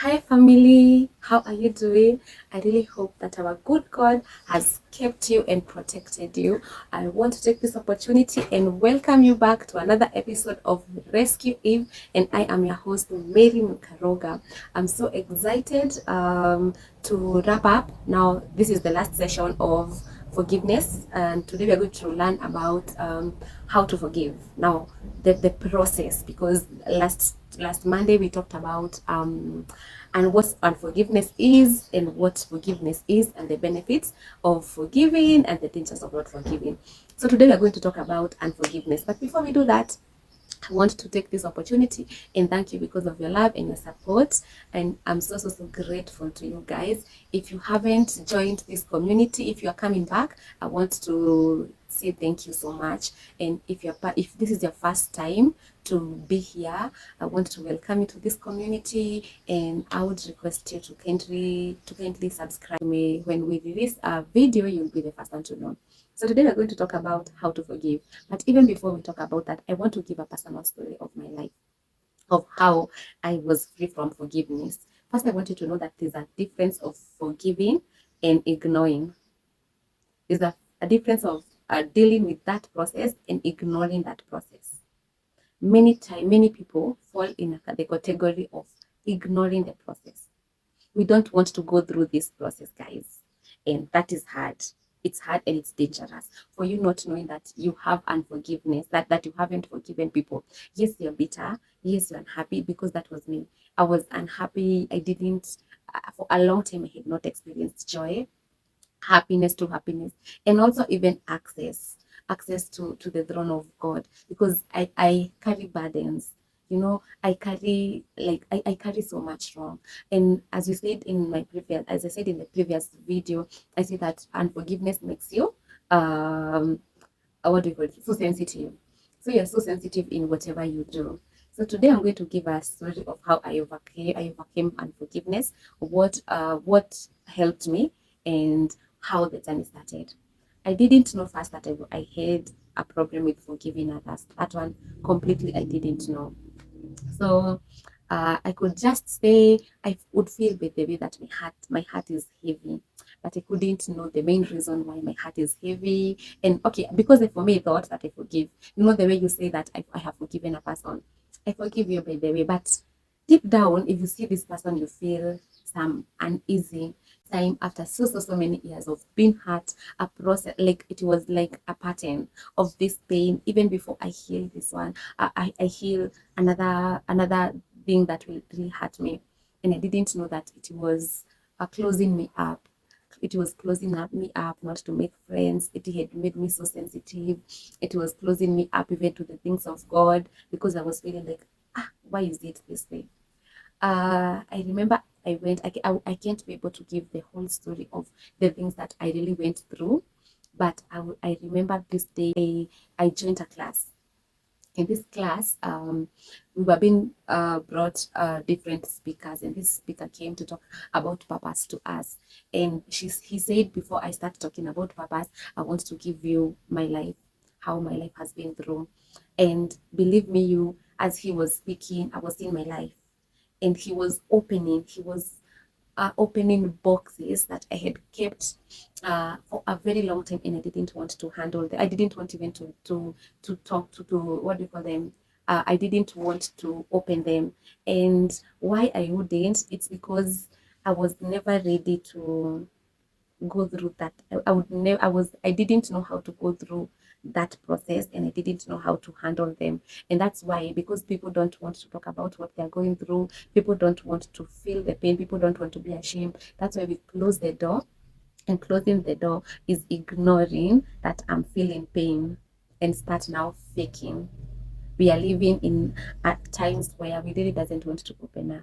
Hi family, how are you doing? I really hope that our good God has kept you and protected you. I want to take this opportunity and welcome you back to another episode of Rescue Eve, and I am your host Mary Mukaroga. I'm so excited to wrap up. Now this is the last session of forgiveness, and today we are going to learn about how to forgive. Now the process, because last Monday we talked about and what unforgiveness is and what forgiveness is and the benefits of forgiving and the dangers of not forgiving. So today we are going to talk about unforgiveness. But before we do that, I want to take this opportunity and thank you because of your love and your support. And I'm so grateful to you guys. If you haven't joined this community, if you are coming back, I want to say thank you so much. And if this is your first time to be here, I want to welcome you to this community, and I would request you to kindly subscribe to me. When we release a video, you'll be the first one to know. So today we're going to talk about how to forgive. But even before we talk about that, I want to give a personal story of my life, of how I was free from forgiveness. First, I want you to know that there's a difference of forgiving and ignoring. There's a difference of dealing with that process and ignoring that process. Many people fall in the category of ignoring the process. We don't want to go through this process, guys, and that is hard. It's hard and it's dangerous for you not knowing that you have unforgiveness, that you haven't forgiven people. Yes, you're bitter. Yes, you're unhappy, because that was me. I was unhappy. I didn't for a long time. I had not experienced joy, happiness, to happiness, and also even access to the throne of God, because I carry burdens. I carry, I carry so much wrong. And as I said in the previous video, I said that unforgiveness makes you what do you call it, so sensitive. So you're so sensitive in whatever you do. So today I'm going to give a story of how I overcame unforgiveness, what helped me, and how the journey started. I didn't know first that I had a problem with forgiving others. That one completely I didn't know. So I could just say I would feel with the way that my heart is heavy, but I couldn't know the main reason why my heart is heavy. And okay, because for me, I thought that I forgive. The way you say that I have forgiven a person, I forgive you by the way, but deep down, if you see this person, you feel some uneasy time after so many years of being hurt, a process, like it was like a pattern of this pain. Even before I heal this one, I heal another thing that will really hurt me, and I didn't know that it was closing me up. It was me up not to make friends. It had made me so sensitive. It was closing me up even to the things of God, because I was feeling like, why is it this way? I remember I can't be able to give the whole story of the things that I really went through, but I remember this day I joined a class. In this class, we were being brought different speakers, and this speaker came to talk about purpose to us. And he said, before I start talking about purpose, I want to give you my life, how my life has been through. And believe me, as he was speaking, I was in my life, and he was opening boxes that I had kept for a very long time, and I didn't want to handle them. I didn't want even to talk to what do you call them. I didn't want to open them, and why I wouldn't? It's because I was never ready to go through that. I would never. I didn't know how to go through that process, and I didn't know how to handle them. And that's why, because people don't want to talk about what they're going through, people don't want to feel the pain, people don't want to be ashamed. That's why we close the door, and closing the door is ignoring that I'm feeling pain and start now faking. We are living in at times where we really doesn't want to open up.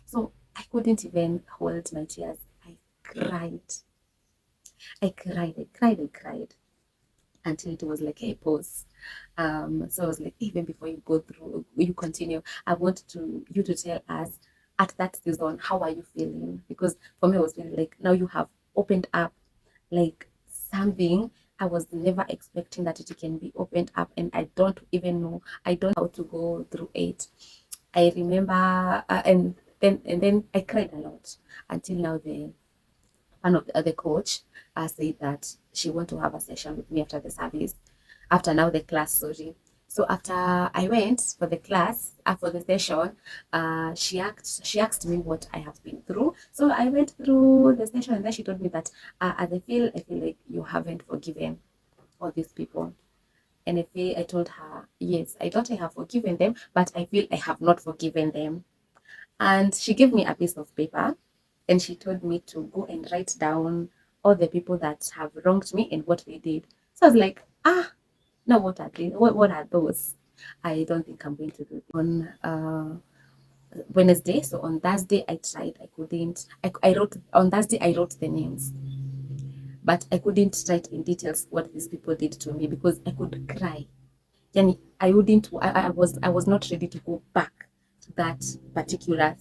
So I couldn't even hold my tears. I cried. I cried until it was like, hey, pause. So I was like, even before you continue, I want you to tell us at that season, how are you feeling? Because for me, I was feeling like, now you have opened up like something I was never expecting that it can be opened up, and I don't even know, I don't know how to go through it. I remember, and Then I cried a lot until now one of the other coach said that she want to have a session with me after the service, after now the class, sorry. So after I went for the class, for the session, she asked me what I have been through. So I went through the session, and then she told me that I feel like you haven't forgiven all these people. And I told her, yes, I thought I have forgiven them, but I feel I have not forgiven them. And she gave me a piece of paper and she told me to go and write down all the people that have wronged me and what they did. So I was like, now what are they? What are those? I don't think I'm going to do it. On Wednesday. So on Thursday, I tried. I couldn't. I wrote on Thursday. I wrote the names, but I couldn't write in details what these people did to me because I could cry. Yani I wouldn't. I was not ready to go back to that particular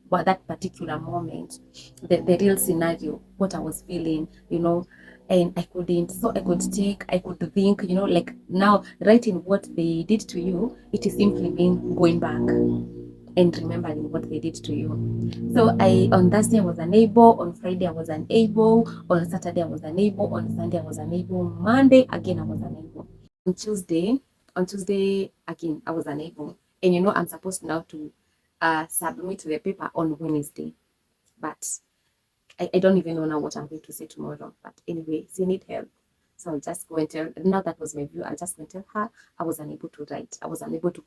that particular moment, the real scenario, what I was feeling, and I couldn't. So I could think, like now writing what they did to you, it is simply mean going back and remembering what they did to you. So on Thursday I was unable, on Friday I was unable, on Saturday I was unable, on Sunday I was unable, Monday again I was unable. On Tuesday again I was unable. And I'm supposed now to submit the paper on Wednesday. But I don't even know now what I'm going to say tomorrow. But anyway, she need help. So I'll just go and tell, now that was my view, I'll just go and tell her I was unable to write. I was unable to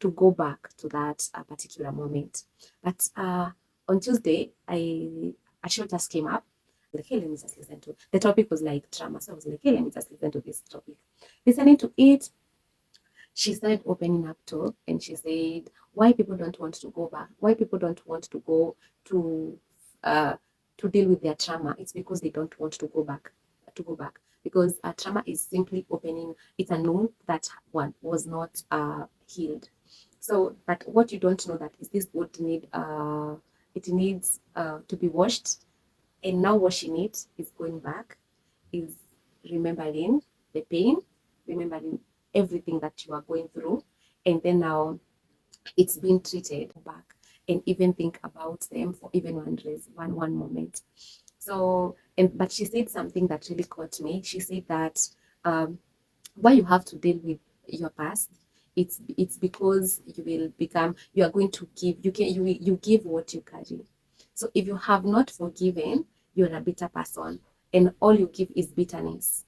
go back to that particular moment. But on Tuesday, a show just came up. Like, hey, let me just listen to the topic was like trauma. So I was like, hey, let me just listen to this topic. Listening to it, she started opening up to, and she said why people don't want to go back, why people don't want to go to uh, to deal with their trauma. It's because they don't want to go back because trauma is simply opening. It's a wound that one was not healed. So, but what you don't know that is this would need it needs to be washed, and now washing it is going back, is remembering the pain, remembering everything that you are going through, and then now it's being treated back and even think about them for even one moment. So, but she said something that really caught me. She said that why you have to deal with your past, it's because you are going to give, you give what you carry. So if you have not forgiven, you're a bitter person, and all you give is bitterness,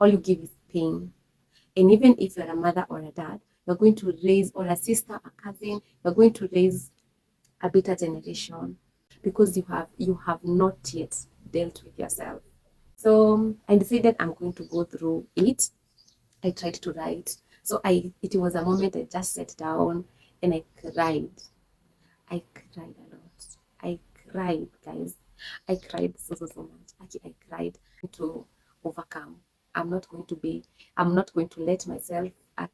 all you give is pain. And even if you're a mother or a dad, you're going to raise, or a sister, a cousin, you're going to raise a bitter generation because you have not yet dealt with yourself. So I decided I'm going to go through it. I tried to write. So it was a moment I just sat down and I cried. I cried a lot. I cried, guys. I cried so much. Actually, I cried to overcome. I'm not going to be, I'm not going to let myself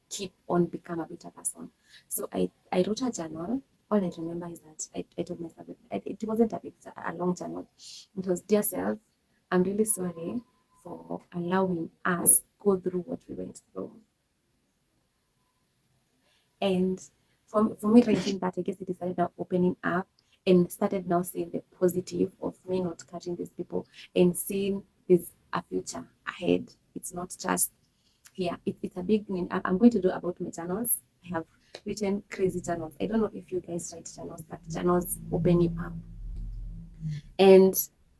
keep on become a bitter person. So I wrote a journal. All I remember is that I told myself, it wasn't a long journal. It was, dear self, I'm really sorry for allowing us go through what we went through. And for me writing that, I guess it started now opening up and started now seeing the positive of me not catching these people and seeing this a future ahead. It's not just here. It's a big thing. I'm going to do about my journals. I have written crazy journals. I don't know if you guys write journals, but journals open you up. And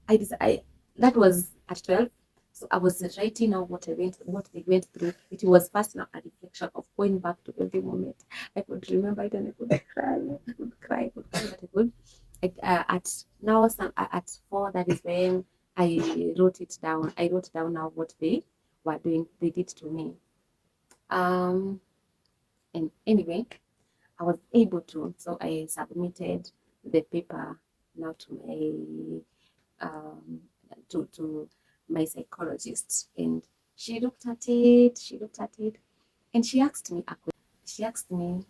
I that was at 12. So I was writing out what they went through. It was first now a reflection of going back to every moment. I could remember it and I could cry. I could cry, but I could. At now, at 4, that is when I wrote it down. I wrote down now what they were doing, they did to me. And anyway, I was able to. So I submitted the paper now to to my psychologist, and she looked at it, and she asked me a question. She asked me,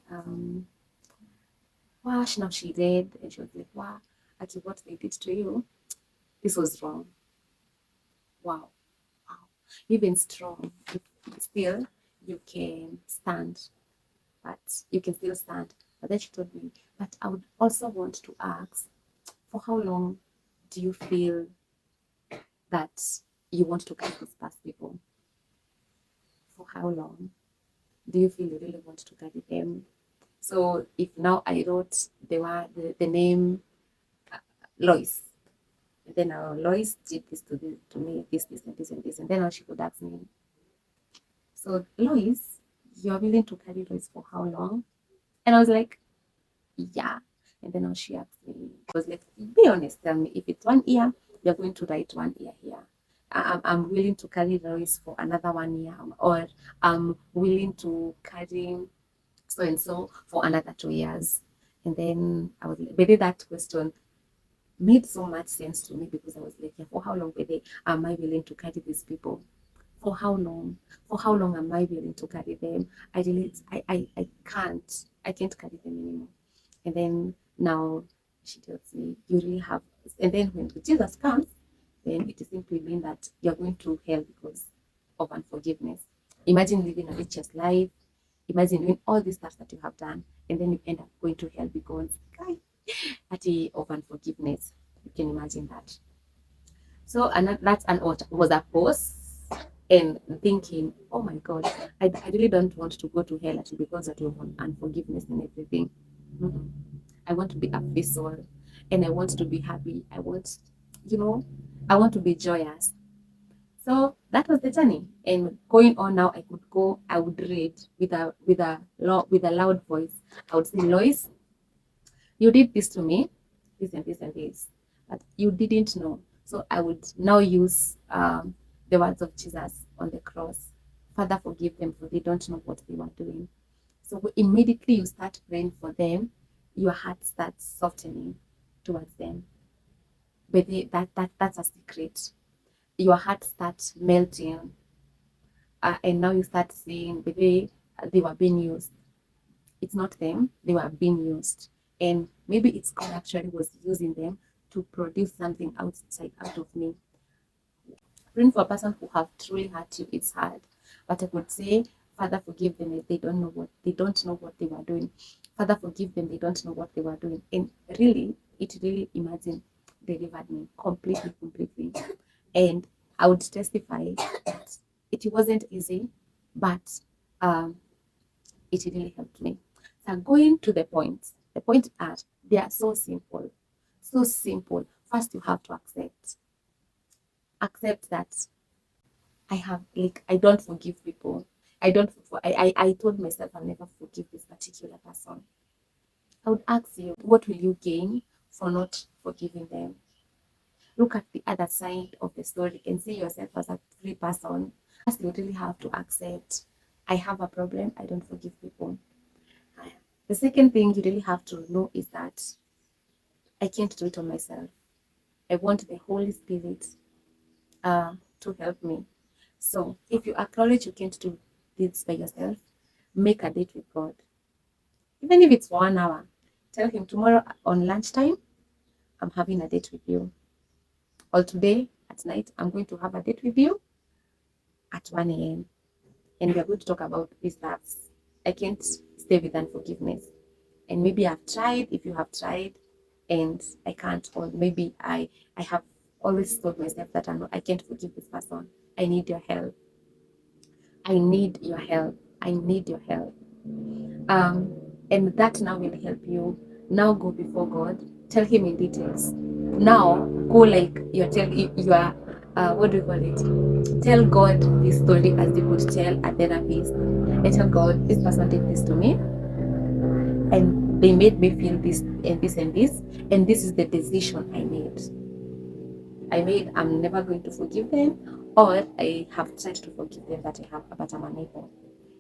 wow, now she read, and she was like, wow, actually what they did to you, this was wrong. Wow, wow. You've been strong. You can stand, but you can still stand. But then she told me, But I would also want to ask, for how long do you feel that you want to carry these past people? For how long do you feel you really want to carry them? So if now I wrote the name Lois, and then Lois did this to me, this, and this, and this, and then she could ask me, so Lois, you're willing to carry Lois for how long? And I was like, yeah. And then she asked me, I was like, be honest, tell me, if it's 1 year, you're going to write 1 year here. I'm willing to carry Lois for another 1 year, or I'm willing to carry so and so for another 2 years. And then I was like, maybe that question made so much sense to me, because I was like, yeah, for how long maybe am I willing to carry these people? For how long? For how long am I willing to carry them? I can't carry them anymore. And then now she tells me, you really have, and then when Jesus comes, then it simply means that you're going to hell because of unforgiveness. Imagine living a righteous life. Imagine doing all these stuff that you have done, and then you end up going to hell because of unforgiveness. You can imagine that. So, and that's an was a pause and thinking, oh my God, I really don't want to go to hell actually because of unforgiveness and everything. Mm-hmm. I want to be a vessel, and I want to be happy. I want, I want to be joyous. So that was the journey. And going on now, I would read with a loud voice. I would say, Lois, you did this to me, this and this and this, but you didn't know. So I would now use the words of Jesus on the cross. Father, forgive them, for they don't know what they were doing. So immediately you start praying for them, your heart starts softening towards them. But that's a secret. Your heart starts melting, and now you start seeing the way they were being used. It's not them, they were being used. And maybe it's God actually was using them to produce something out of me. Praying for a person who have truly hurt you, it's hard. But I could say, Father, forgive them if they don't know what they were doing. Father, forgive them, they don't know what they were doing. And really, it really, imagine, delivered me completely. And I would testify that it wasn't easy, but it really helped me. So going to the point are, they are so simple. So simple. First, you have to accept that I don't forgive people. I told myself I'll never forgive this particular person. I would ask you, what will you gain for not forgiving them? Look at the other side of the story and see yourself as a free person. First, you really have to accept, I have a problem, I don't forgive people. The second thing you really have to know is that I can't do it on myself. I want the Holy Spirit to help me. So if you acknowledge you can't do this by yourself, make a date with God. Even if it's for 1 hour, tell him, tomorrow on lunchtime, I'm having a date with you. Or today at night, I'm going to have a date with you at 1 a.m. And we're going to talk about these stuffs. I can't stay with unforgiveness. And maybe I've tried, if you have tried, and I can't, or maybe I have always told myself that I can't forgive this person. I need your help. I need your help. I need your help. And that now will help you. Now go before God. Tell him in details. Now go like you are what do you call it? Tell God this story as you would tell a therapist. And tell God, this person did this to me, and they made me feel this and this and this, and this is the decision I made. I'm never going to forgive them, or I have tried to forgive them but I'm unable.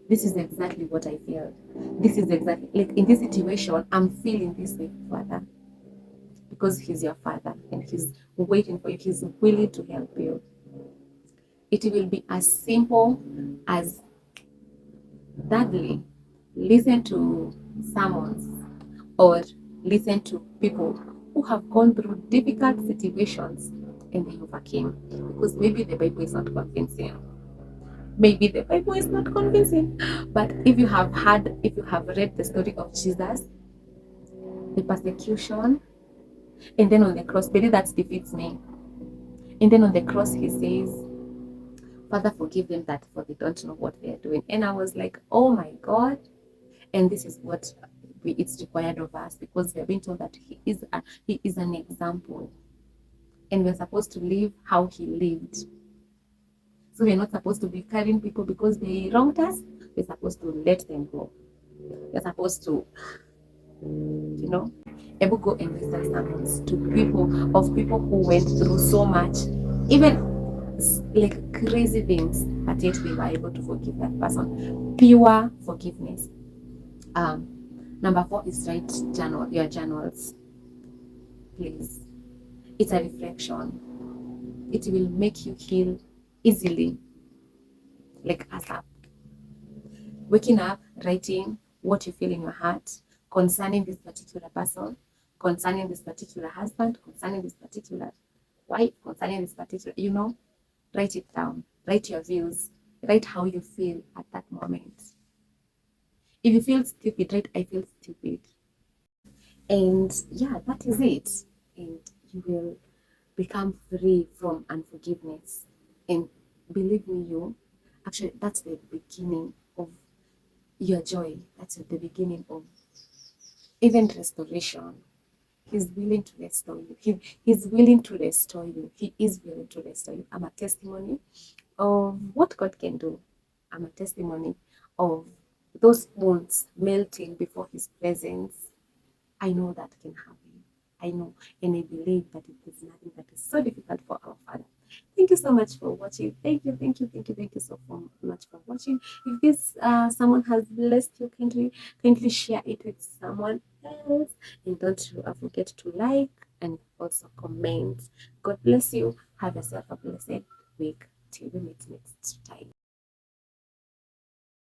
This is exactly what I feel. This is exactly, like in this situation, I'm feeling this way, Father, because he's your Father and he's waiting for you. He's willing to help you. It will be as simple as, thirdly, listen to sermons or listen to people who have gone through difficult situations and they overcame. Because maybe the Bible is not convincing. Maybe the Bible is not convincing. But if you have read the story of Jesus, the persecution, and then on the cross, but that defeats me. And then on the cross, he says, Father, forgive them that for they don't know what they are doing. And I was like, oh my God. And this is what it's required of us, because we have been told that he is an example, and we're supposed to live how he lived. So we're not supposed to be carrying people because they wronged us. We're supposed to let them go. We're supposed to, able go and listen sermons to people who went through so much, even like crazy things, but yet we were able to forgive that person. Pure forgiveness. Number 4 is write your journals, please. It's a reflection. It will make you heal easily, like ASAP. Waking up, writing what you feel in your heart concerning this particular person, concerning this particular husband, concerning this particular wife, concerning this particular, write it down. Write your views. Write how you feel at that moment. If you feel stupid, write I feel stupid. And yeah, that is it. And you will become free from unforgiveness. And believe me, actually, that's the beginning of your joy. That's the beginning of even restoration. He's willing to restore you. He's willing to restore you. He is willing to restore you. I'm a testimony of what God can do. I'm a testimony of those wounds melting before his presence. I know that can happen. I know, and I believe that it is nothing that is so difficult for our Father. Thank you so much for watching. Thank you, thank you, thank you, thank you so much for watching. If this someone has blessed you, kindly share it with someone else, and don't forget to like and also comment. God bless you. Have yourself a blessed week. Till we meet next time.